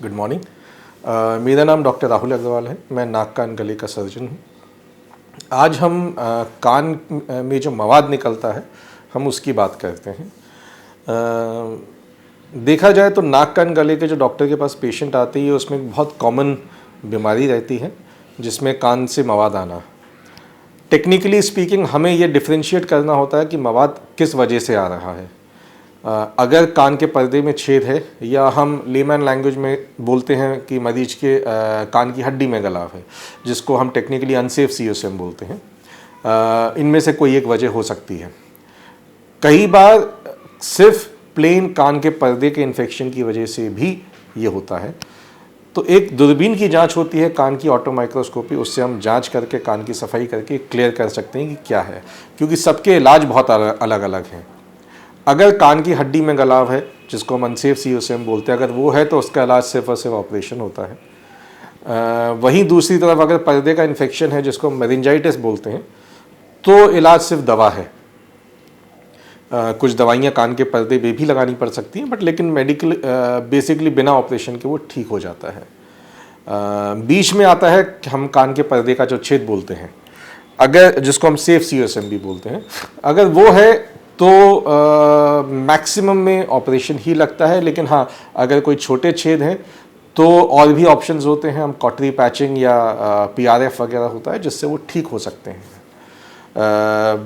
Good morning. मेरा नाम doctor Rahul Agarwal है। मैं नाक कान गले का सर्जन हूँ। आज हम कान में जो मवाद निकलता है हम उसकी बात करते हैं। देखा जाए तो नाक कान गले के जो डॉक्टर के पास पेशेंट आते हैं उसमें एक बहुत कॉमन बीमारी रहती है जिसमें कान से मवाद आना। टेक्निकली स्पीकिंग हमें ये डिफ्रेंशिएट करना होता है कि मवाद किस वजह से आ रहा है। अगर कान के पर्दे में छेद है या हम लेमैन लैंग्वेज में बोलते हैं कि मरीज के कान की हड्डी में गलाव है, जिसको हम टेक्निकली अनसेफ CSM बोलते हैं, इनमें से कोई एक वजह हो सकती है। कई बार सिर्फ प्लेन कान के पर्दे के इन्फेक्शन की वजह से भी ये होता है। तो एक दूरबीन की जांच होती है, कान की ऑटो माइक्रोस्कोपी, उससे हम जांच करके कान की सफाई करके क्लियर कर सकते हैं कि क्या है, क्योंकि सबके इलाज बहुत अलग अलग हैं। अगर कान की हड्डी में गलाव है जिसको हम अनसेफ CSM बोलते हैं, अगर वो है तो उसका इलाज सिर्फ और सिर्फ ऑपरेशन होता है। वहीं दूसरी तरफ अगर पर्दे का इन्फेक्शन है जिसको हम मेनिंजाइटिस बोलते हैं, तो इलाज सिर्फ दवा है। कुछ दवाइयाँ कान के पर्दे पे भी लगानी पड़ सकती हैं, बट लेकिन मेडिकल बेसिकली बिना ऑपरेशन के वो ठीक हो जाता है। बीच में आता है कि हम कान के पर्दे का जो छेद बोलते हैं, अगर जिसको हम सेफ CSM भी बोलते हैं, अगर वो है तो मैक्सिमम में ऑपरेशन ही लगता है। लेकिन हाँ, अगर कोई छोटे छेद हैं तो और भी ऑप्शंस होते हैं। हम कॉटरी पैचिंग या PRF वगैरह होता है जिससे वो ठीक हो सकते हैं।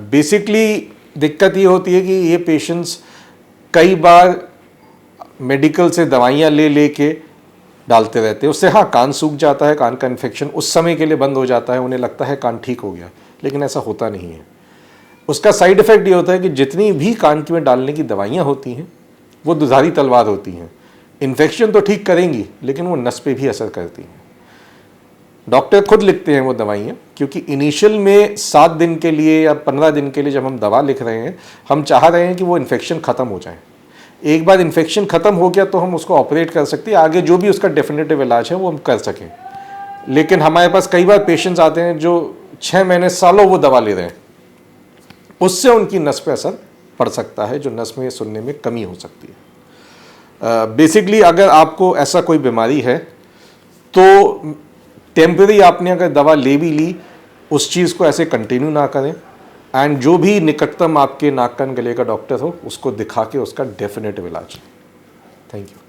बेसिकली दिक्कत ये होती है कि ये पेशेंट्स कई बार मेडिकल से दवाइयाँ ले के डालते रहते हैं। उससे हाँ, कान सूख जाता है, कान का इन्फेक्शन उस समय के लिए बंद हो जाता है, उन्हें लगता है कान ठीक हो गया, लेकिन ऐसा होता नहीं है। उसका साइड इफ़ेक्ट ये होता है कि जितनी भी कान में डालने की दवाइयाँ होती हैं वो दुधारी तलवार होती हैं। इन्फेक्शन तो ठीक करेंगी लेकिन वो नस पे भी असर करती हैं। डॉक्टर खुद लिखते हैं वो दवाइयाँ, क्योंकि इनिशियल में 7 दिन के लिए या 15 दिन के लिए जब हम दवा लिख रहे हैं, हम चाह रहे हैं कि वो इन्फेक्शन ख़त्म हो जाए। एक बार इन्फेक्शन ख़त्म हो गया तो हम उसको ऑपरेट कर सकते हैं, आगे जो भी उसका डेफिनेटिव इलाज है वो हम कर सकें। लेकिन हमारे पास कई बार पेशेंट्स आते हैं जो 6 महीने सालों वो दवा ले रहे हैं, उससे उनकी नस पे असर पड़ सकता है, जो नस में सुनने में कमी हो सकती है। बेसिकली अगर आपको ऐसा कोई बीमारी है तो टेम्परेरी आपने अगर दवा ले भी ली, उस चीज़ को ऐसे कंटिन्यू ना करें, एंड जो भी निकटतम आपके नाक कान गले का डॉक्टर हो उसको दिखा के उसका डेफिनेटिव इलाज। Thank you.